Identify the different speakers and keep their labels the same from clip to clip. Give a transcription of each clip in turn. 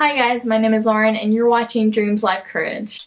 Speaker 1: Hi guys, my name is Lauren and you're watching Dreams Life Courage.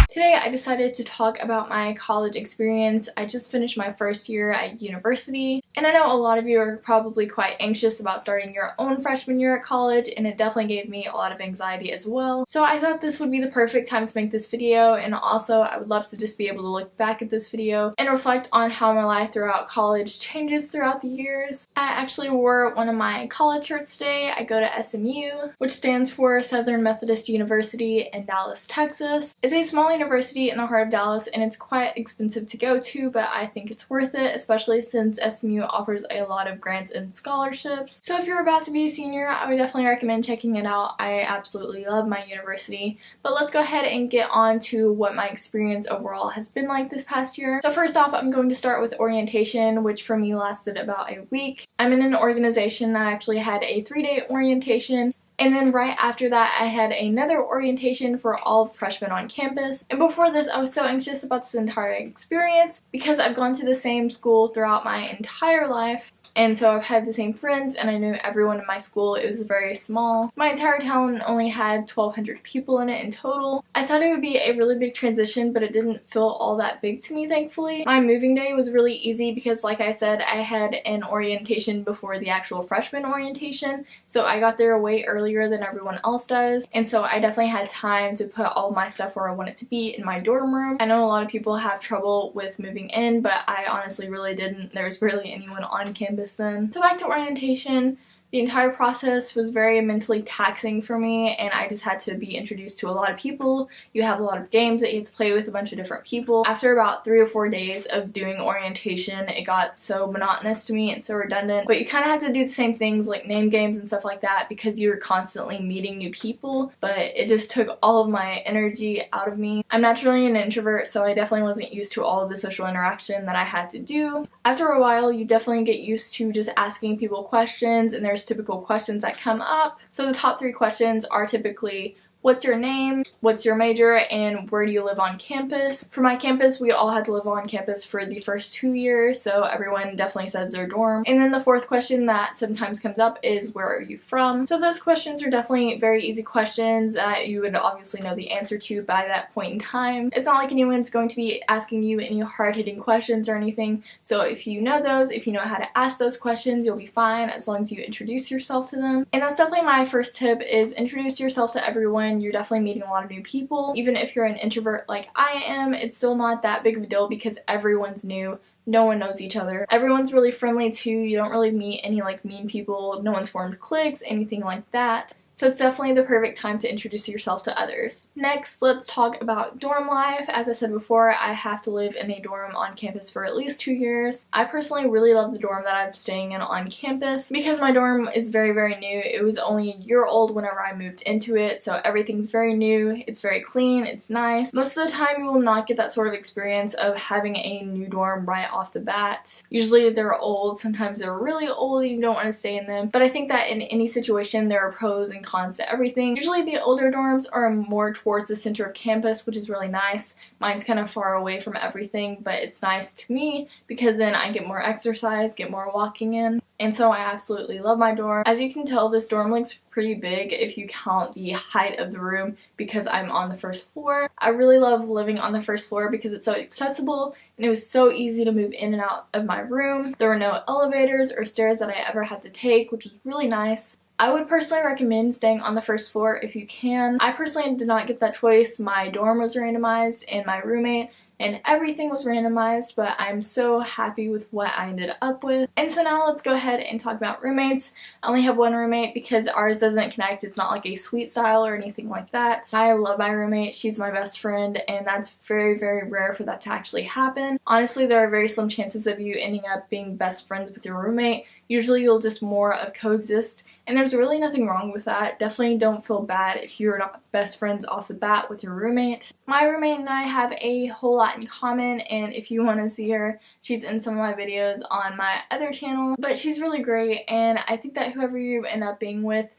Speaker 1: Today I decided to talk about my college experience. I just finished my first year at university, and I know a lot of you are probably quite anxious about starting your own freshman year at college, and it definitely gave me a lot of anxiety as well. So I thought this would be the perfect time to make this video, and also I would love to just be able to look back at this video and reflect on how my life throughout college changes throughout the years. I actually wore one of my college shirts today. I go to SMU, which stands for Southern Methodist University in Dallas, Texas. It's a small university in the heart of Dallas, and it's quite expensive to go to, but I think it's worth it, especially since SMU offers a lot of grants and scholarships. So if you're about to be a senior, I would definitely recommend checking it out. I absolutely love my university. But let's go ahead and get on to what my experience overall has been like this past year. So first off, I'm going to start with orientation, which for me lasted about a week. I'm in an organization that actually had a 3-day orientation. And then right after that, I had another orientation for all freshmen on campus. And before this, I was so anxious about this entire experience because I've gone to the same school throughout my entire life. And so I've had the same friends, and I knew everyone in my school. It was very small. My entire town only had 1,200 people in it in total. I thought it would be a really big transition, but it didn't feel all that big to me, thankfully. My moving day was really easy because, like I said, I had an orientation before the actual freshman orientation. So I got there way earlier than everyone else does. And so I definitely had time to put all my stuff where I want it to be in my dorm room. I know a lot of people have trouble with moving in, but I honestly really didn't. There was barely anyone on campus then. So back to orientation. The entire process was very mentally taxing for me, and I just had to be introduced to a lot of people. You have a lot of games that you have to play with a bunch of different people. After about 3 or 4 days of doing orientation, it got so monotonous to me and so redundant. But you kind of have to do the same things like name games and stuff like that because you're constantly meeting new people, but it just took all of my energy out of me. I'm naturally an introvert, so I definitely wasn't used to all of the social interaction that I had to do. After a while, you definitely get used to just asking people questions, and there's typical questions that come up. So the top 3 questions are typically, what's your name, what's your major, and where do you live on campus? For my campus, we all had to live on campus for the first 2 years, so everyone definitely says their dorm. And then the 4th question that sometimes comes up is, where are you from? So those questions are definitely very easy questions that you would obviously know the answer to by that point in time. It's not like anyone's going to be asking you any hard-hitting questions or anything, so if you know those, if you know how to ask those questions, you'll be fine as long as you introduce yourself to them. And that's definitely my first tip, is introduce yourself to everyone. You're definitely meeting a lot of new people. Even if you're an introvert like I am, it's still not that big of a deal because everyone's new. No one knows each other. Everyone's really friendly too. You don't really meet any like mean people. No one's formed cliques, anything like that. So it's definitely the perfect time to introduce yourself to others. Next, let's talk about dorm life. As I said before, I have to live in a dorm on campus for at least 2 years. I personally really love the dorm that I'm staying in on campus because my dorm is very, very new. It was only a year old whenever I moved into it, so everything's very new. It's very clean, it's nice. Most of the time you will not get that sort of experience of having a new dorm right off the bat. Usually they're old, sometimes they're really old and you don't want to stay in them, but I think that in any situation there are pros and cons to everything. Usually the older dorms are more towards the center of campus, which is really nice. Mine's kind of far away from everything, but it's nice to me because then I get more exercise, get more walking in. And so I absolutely love my dorm. As you can tell, this dorm looks pretty big if you count the height of the room because I'm on the first floor. I really love living on the first floor because it's so accessible and it was so easy to move in and out of my room. There were no elevators or stairs that I ever had to take, which was really nice. I would personally recommend staying on the first floor if you can. I personally did not get that choice. My dorm was randomized and my roommate and everything was randomized, but I'm so happy with what I ended up with. And so now let's go ahead and talk about roommates. I only have one roommate because ours doesn't connect. It's not like a suite style or anything like that. I love my roommate. She's my best friend, and that's very, very rare for that to actually happen. Honestly, there are very slim chances of you ending up being best friends with your roommate. Usually you'll just more of coexist, and there's really nothing wrong with that. Definitely don't feel bad if you're not best friends off the bat with your roommate. My roommate and I have a whole lot in common, and if you want to see her, she's in some of my videos on my other channel. But she's really great, and I think that whoever you end up being with,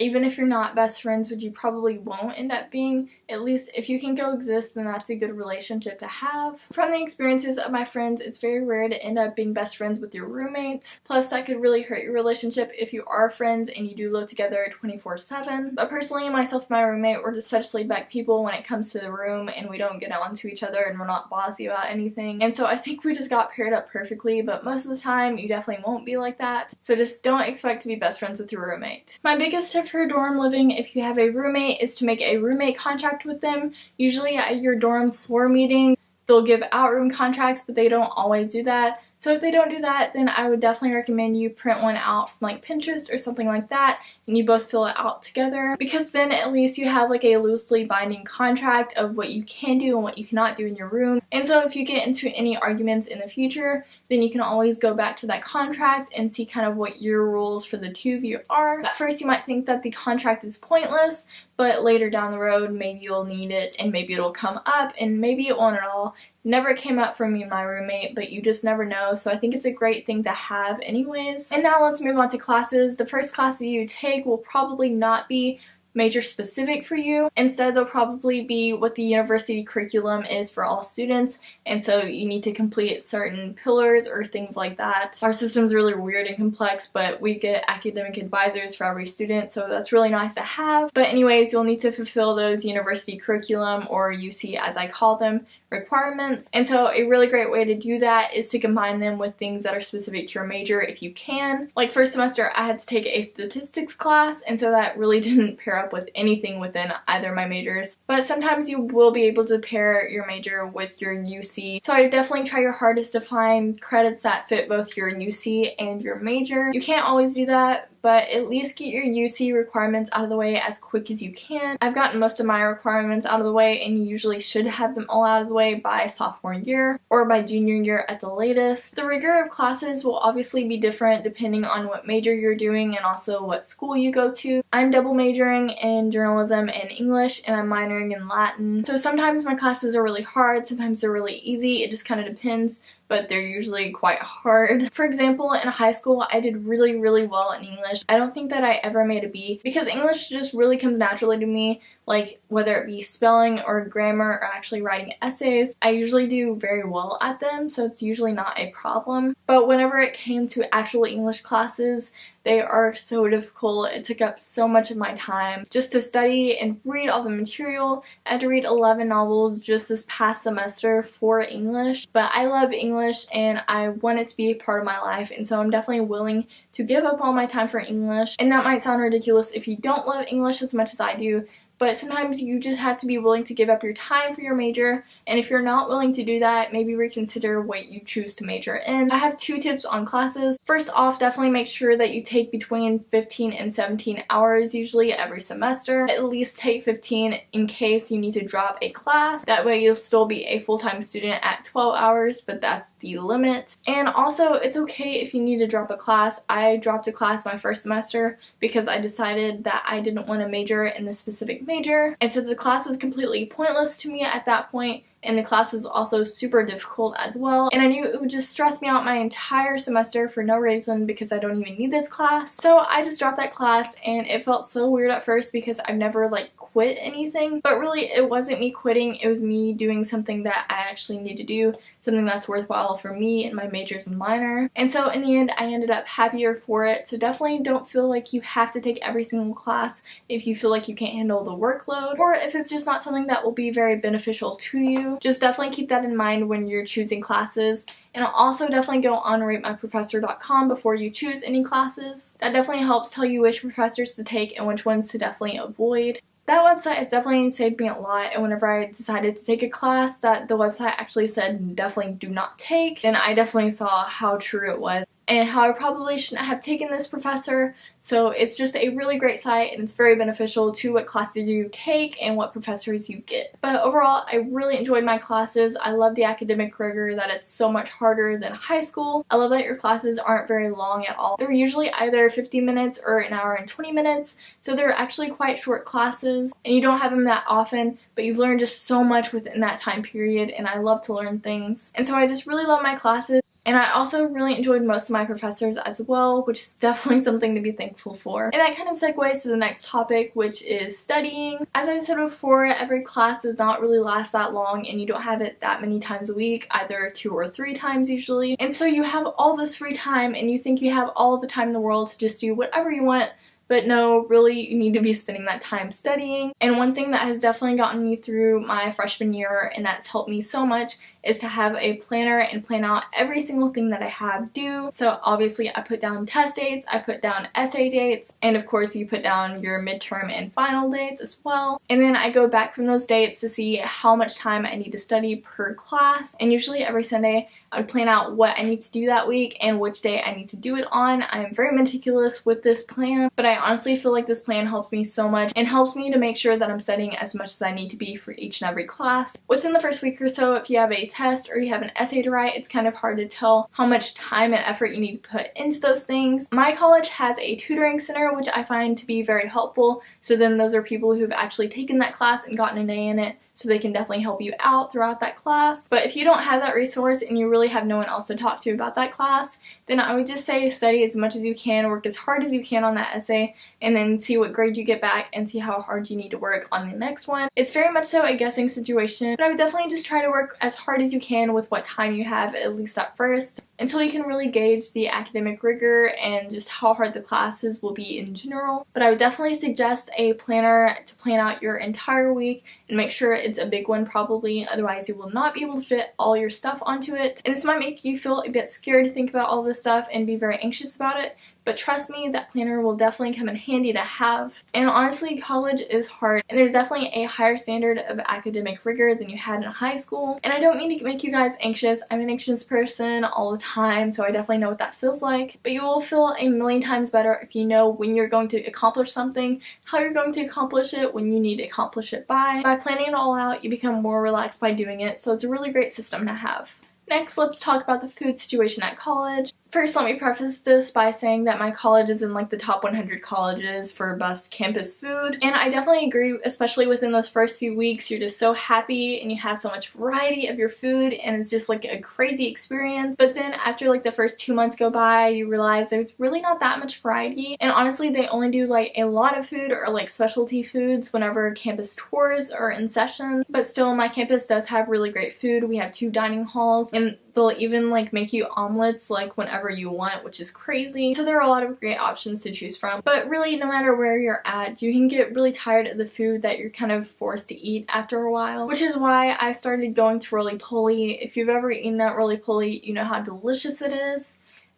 Speaker 1: even if you're not best friends, which you probably won't end up being, at least if you can coexist, then that's a good relationship to have. From the experiences of my friends, it's very rare to end up being best friends with your roommates. Plus, that could really hurt your relationship if you are friends and you do live together 24/7. But personally, myself and my roommate, we're just such laid-back people when it comes to the room, and we don't get onto each other and we're not bossy about anything. And so I think we just got paired up perfectly, but most of the time you definitely won't be like that. So just don't expect to be best friends with your roommate. My biggest tip for dorm living if you have a roommate is to make a roommate contract with them. Usually at your dorm floor meeting, they'll give out room contracts, but they don't always do that. So if they don't do that, then I would definitely recommend you print one out from like Pinterest or something like that, and you both fill it out together, because then at least you have like a loosely binding contract of what you can do and what you cannot do in your room. And so if you get into any arguments in the future, then you can always go back to that contract and see kind of what your rules for the two of you are. At first you might think that the contract is pointless, but later down the road maybe you'll need it and maybe it'll come up and maybe it won't at all. Never came up for me and my roommate, but you just never know, so I think it's a great thing to have anyways. And now let's move on to classes. The first class that you take will probably not be major specific for you. Instead, they'll probably be what the university curriculum is for all students, and so you need to complete certain pillars or things like that. Our system's really weird and complex, but we get academic advisors for every student, so that's really nice to have. But anyways, you'll need to fulfill those university curriculum, or UC as I call them, requirements. And so a really great way to do that is to combine them with things that are specific to your major if you can. Like first semester I had to take a statistics class, and so that really didn't pair up with anything within either of my majors. But sometimes you will be able to pair your major with your UC. So I definitely try your hardest to find credits that fit both your UC and your major. You can't always do that, but at least get your UC requirements out of the way as quick as you can. I've gotten most of my requirements out of the way, and you usually should have them all out of the way by sophomore year or by junior year at the latest. The rigor of classes will obviously be different depending on what major you're doing and also what school you go to. I'm double majoring in journalism and English, and I'm minoring in Latin. So sometimes my classes are really hard, sometimes they're really easy. It just kind of depends, but they're usually quite hard. For example, in high school, I did really well in English. I don't think that I ever made a B because English just really comes naturally to me, like whether it be spelling or grammar or actually writing essays. I usually do very well at them, so it's usually not a problem. But whenever it came to actual English classes, they are so difficult. It took up so much of my time just to study and read all the material. I had to read 11 novels just this past semester for English, but I love English and I want it to be a part of my life, and so I'm definitely willing to give up all my time for English. And that might sound ridiculous if you don't love English as much as I do, but sometimes you just have to be willing to give up your time for your major, and if you're not willing to do that, maybe reconsider what you choose to major in. I have 2 tips on classes. First off, definitely make sure that you take between 15 and 17 hours usually every semester. At least take 15 in case you need to drop a class. That way you'll still be a full-time student at 12 hours, but that's the limit. And also, it's okay if you need to drop a class. I dropped a class my first semester because I decided that I didn't want to major in this specific major, and so the class was completely pointless to me at that point, and the class was also super difficult as well, and I knew it would just stress me out my entire semester for no reason because I don't even need this class. So I just dropped that class, and it felt so weird at first because I've never like quit anything, but really it wasn't me quitting, it was me doing something that I actually need to do, something that's worthwhile for me and my majors and minor. And so in the end I ended up happier for it. So definitely don't feel like you have to take every single class if you feel like you can't handle the workload, or if it's just not something that will be very beneficial to you. Just definitely keep that in mind when you're choosing classes. And I'll also definitely go on ratemyprofessor.com before you choose any classes. That definitely helps tell you which professors to take and which ones to definitely avoid. That website has definitely saved me a lot, and whenever I decided to take a class that the website actually said definitely do not take, then I definitely saw how true it was and how I probably shouldn't have taken this professor. So it's just a really great site, and it's very beneficial to what classes you take and what professors you get. But overall, I really enjoyed my classes. I love the academic rigor, that it's so much harder than high school. I love that your classes aren't very long at all. They're usually either 50 minutes or an hour and 20 minutes, so they're actually quite short classes, and you don't have them that often, but you've learned just so much within that time period, and I love to learn things. And so I just really love my classes. And I also really enjoyed most of my professors as well, which is definitely something to be thankful for. And that kind of segues to the next topic, which is studying. As I said before, every class does not really last that long and you don't have it that many times a week, either 2 or 3 times usually. And so you have all this free time and you think you have all the time in the world to just do whatever you want. But no, really, you need to be spending that time studying. And one thing that has definitely gotten me through my freshman year and that's helped me so much is to have a planner and plan out every single thing that I have due. So obviously I put down test dates, I put down essay dates, and of course you put down your midterm and final dates as well. And then I go back from those dates to see how much time I need to study per class. And usually every Sunday I would plan out what I need to do that week and which day I need to do it on. I am very meticulous with this plan, but I honestly feel like this plan helps me so much and helps me to make sure that I'm studying as much as I need to be for each and every class. Within the first week or so, if you have a test or you have an essay to write, it's kind of hard to tell how much time and effort you need to put into those things. My college has a tutoring center, which I find to be very helpful. So then those are people who've actually taken that class and gotten an A in it, so they can definitely help you out throughout that class. But if you don't have that resource and you really have no one else to talk to about that class, then I would just say study as much as you can, work as hard as you can on that essay, and then see what grade you get back and see how hard you need to work on the next one. It's very much so a guessing situation, but I would definitely just try to work as hard as you can with what time you have, at least at first, until you can really gauge the academic rigor and just how hard the classes will be in general. But I would definitely suggest a planner to plan out your entire week and make sure it's a big one probably, otherwise you will not be able to fit all your stuff onto it. And this might make you feel a bit scared to think about all this stuff and be very anxious about it, but trust me, that planner will definitely come in handy to have. And honestly, college is hard, and there's definitely a higher standard of academic rigor than you had in high school. And I don't mean to make you guys anxious. I'm an anxious person all the time, so I definitely know what that feels like. But you will feel a million times better if you know when you're going to accomplish something, how you're going to accomplish it, when you need to accomplish it by. By planning it all out, you become more relaxed by doing it, so it's a really great system to have. Next, let's talk about the food situation at college. First, let me preface this by saying that my college is in like the top 100 colleges for best campus food, and I definitely agree, especially within those first few weeks. You're just so happy and you have so much variety of your food and it's just like a crazy experience. But then after like the first 2 months go by, you realize there's really not that much variety, and honestly they only do like a lot of food or like specialty foods whenever campus tours are in session. But still, my campus does have really great food. We have 2 dining halls and they'll even like make you omelets like whenever you want, which is crazy. So there are a lot of great options to choose from. But really, no matter where you're at, you can get really tired of the food that you're kind of forced to eat after a while, which is why I started going to Roly Poly. If you've ever eaten at Roly Poly, you know how delicious it is.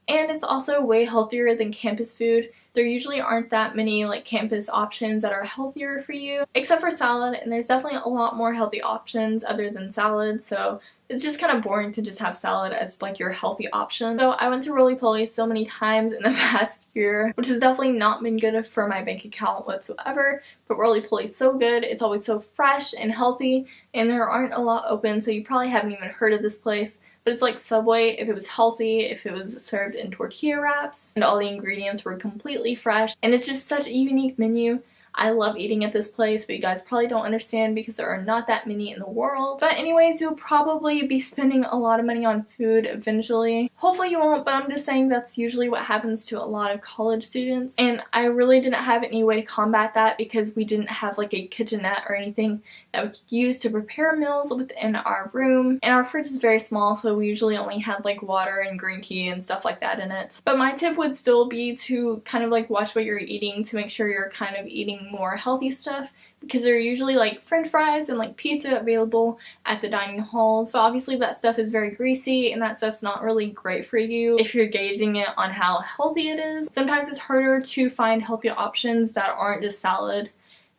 Speaker 1: And it's also way healthier than campus food. There usually aren't that many like campus options that are healthier for you, except for salad, and there's definitely a lot more healthy options other than salad, so it's just kind of boring to just have salad as like your healthy option. So I went to Roly Poly so many times in the past year, which has definitely not been good for my bank account whatsoever, but Roly Poly is so good. It's always so fresh and healthy, and there aren't a lot open, so you probably haven't even heard of this place. But it's like Subway if it was healthy, if it was served in tortilla wraps, and all the ingredients were completely fresh. And it's just such a unique menu. I love eating at this place, but you guys probably don't understand because there are not that many in the world. But anyways, you'll probably be spending a lot of money on food eventually. Hopefully you won't, but I'm just saying that's usually what happens to a lot of college students. And I really didn't have any way to combat that because we didn't have like a kitchenette or anything that we could use to prepare meals within our room. And our fridge is very small, so we usually only had like water and green tea and stuff like that in it. But my tip would still be to kind of like watch what you're eating to make sure you're kind of eating more healthy stuff, because there are usually like french fries and like pizza available at the dining halls. So obviously that stuff is very greasy and that stuff's not really great for you if you're gauging it on how healthy it is. Sometimes it's harder to find healthy options that aren't just salad.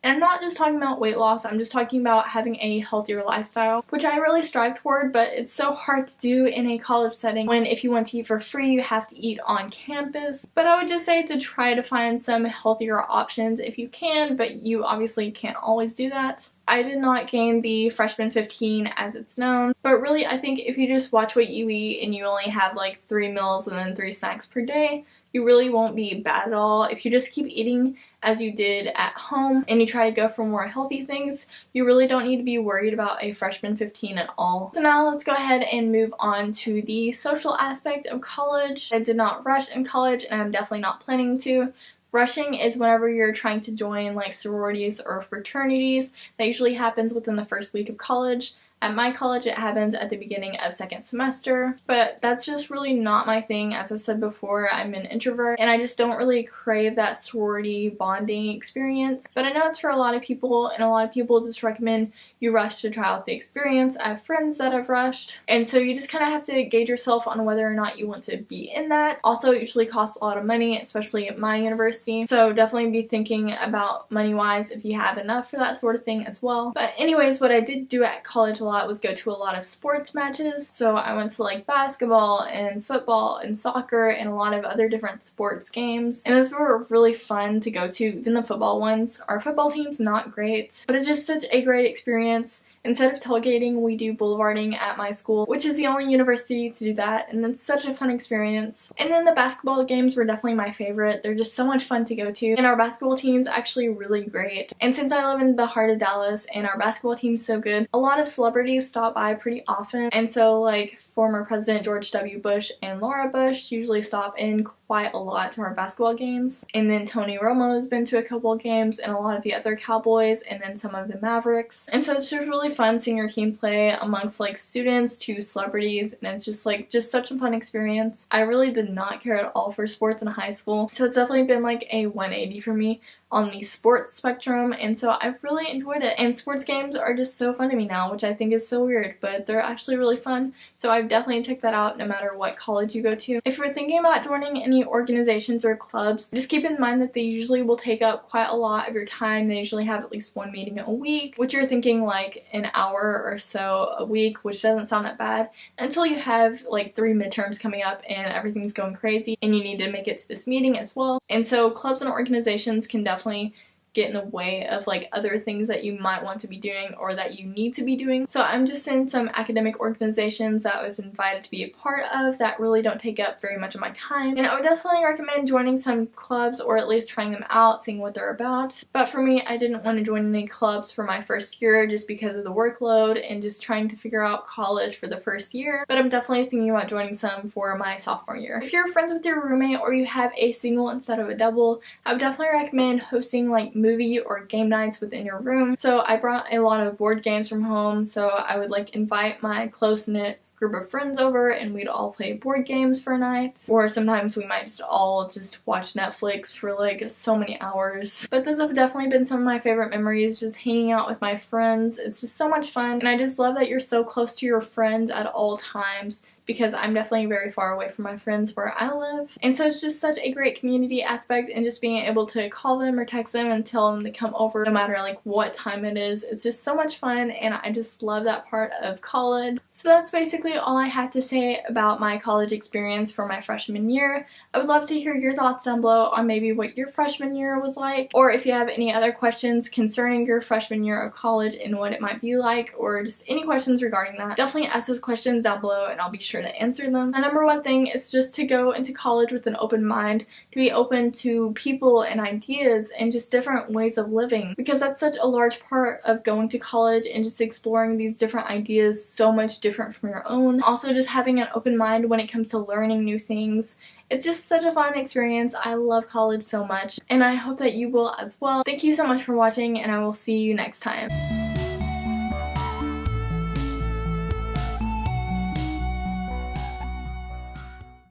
Speaker 1: And I'm not just talking about weight loss, I'm just talking about having a healthier lifestyle, which I really strive toward, but it's so hard to do in a college setting when if you want to eat for free, you have to eat on campus. But I would just say to try to find some healthier options if you can, but you obviously can't always do that. I did not gain the freshman 15 as it's known, but really I think if you just watch what you eat and you only have like 3 meals and then 3 snacks per day, you really won't be bad at all. If you just keep eating as you did at home and you try to go for more healthy things, you really don't need to be worried about a freshman 15 at all. So now let's go ahead and move on to the social aspect of college. I did not rush in college, and I'm definitely not planning to. Rushing is whenever you're trying to join like sororities or fraternities. That usually happens within the first week of college. At my college, it happens at the beginning of second semester, but that's just really not my thing. As I said before, I'm an introvert, and I just don't really crave that sorority bonding experience. But I know it's for a lot of people, and a lot of people just recommend you rush to try out the experience. I have friends that have rushed, and so you just kind of have to gauge yourself on whether or not you want to be in that. Also, it usually costs a lot of money, especially at my university, so definitely be thinking about money-wise if you have enough for that sort of thing as well. But anyways, what I did do at college a lot was go to a lot of sports matches. So I went to like basketball and football and soccer and a lot of other different sports games, and those were really fun to go to. Even the football ones, our football team's not great, but it's just such a great experience. Instead of tailgating, we do boulevarding at my school, which is the only university to do that, and it's such a fun experience. And then the basketball games were definitely my favorite. They're just so much fun to go to, and our basketball team's actually really great. And since I live in the heart of Dallas and our basketball team's so good, a lot of celebrities stop by pretty often, and so like former President George W. Bush and Laura Bush usually stop in quite a lot to our basketball games. And then Tony Romo has been to a couple of games, and a lot of the other Cowboys, and then some of the Mavericks. And so it's just really fun seeing your team play amongst like students to celebrities, and it's just such a fun experience. I really did not care at all for sports in high school, so it's definitely been like a 180 for me on the sports spectrum, and so I've really enjoyed it. And sports games are just so fun to me now, which I think is so weird, but they're actually really fun, so I've definitely checked that out no matter what college you go to. If you're thinking about joining any organizations or clubs, just keep in mind that they usually will take up quite a lot of your time. They usually have at least one meeting a week, which you're thinking like an hour or so a week, which doesn't sound that bad until you have like 3 midterms coming up and everything's going crazy and you need to make it to this meeting as well. And so clubs and organizations can definitely get in the way of like other things that you might want to be doing or that you need to be doing. So I'm just in some academic organizations that I was invited to be a part of that really don't take up very much of my time, and I would definitely recommend joining some clubs or at least trying them out, seeing what they're about. But for me, I didn't want to join any clubs for my first year just because of the workload and just trying to figure out college for the first year, but I'm definitely thinking about joining some for my sophomore year. If you're friends with your roommate or you have a single instead of a double, I would definitely recommend hosting like movie or game nights within your room. So I brought a lot of board games from home, so I would like invite my close-knit group of friends over and we'd all play board games for nights, or sometimes we might just all watch Netflix for like so many hours. But those have definitely been some of my favorite memories, just hanging out with my friends. It's just so much fun, and I just love that you're so close to your friends at all times, because I'm definitely very far away from my friends where I live. And so it's just such a great community aspect, and just being able to call them or text them and tell them to come over no matter like what time it is. It's just so much fun, and I just love that part of college. So that's basically all I have to say about my college experience for my freshman year. I would love to hear your thoughts down below on maybe what your freshman year was like, or if you have any other questions concerning your freshman year of college and what it might be like, or just any questions regarding that. Definitely ask those questions down below and I'll be sure to answer them. The number one thing is just to go into college with an open mind, to be open to people and ideas and just different ways of living, because that's such a large part of going to college and just exploring these different ideas so much different from your own. Also just having an open mind when it comes to learning new things. It's just such a fun experience. I love college so much, and I hope that you will as well. Thank you so much for watching, and I will see you next time.